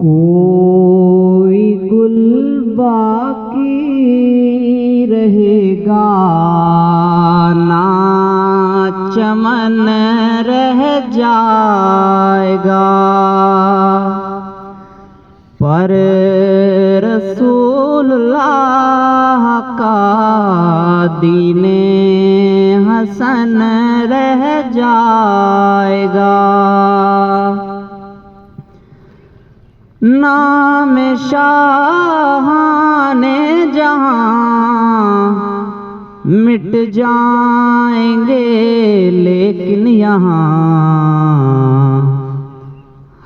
کوئی گل باقی رہے گا نہ چمن رہ جائے گا، پر رسول اللہ کا دین حسن رہ جائے گا۔ نام شاہان جہاں مٹ جائیں گے، لیکن یہاں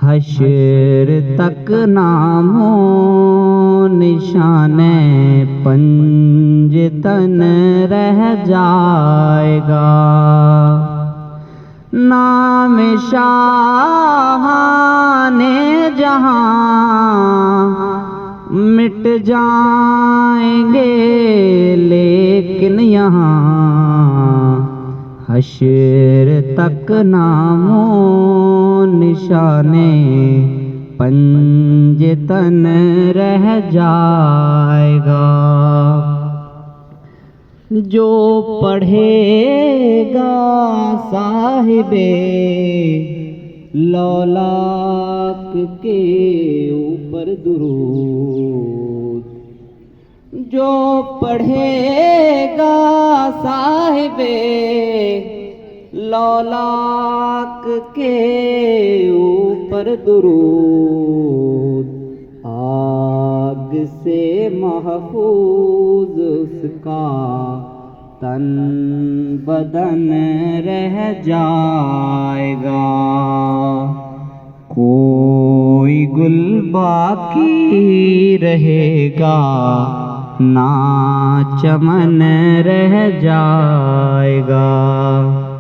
حشر تک نام و نشان پنجتن رہ جائے گا۔ نام شاہان جہاں مٹ جائیں گے، لیکن یہاں حشر تک نام و نشان پنجتن رہ جائے گا۔ جو پڑھے گا صاحب لولاک کے اوپر درود، جو پڑھے گا صاحب لولاک کے اوپر درود، آگ سے محفوظ اس کا تن بدن رہ جائے گا۔ کوئی گل باقی رہے گا نہ چمن رہ جائے گا۔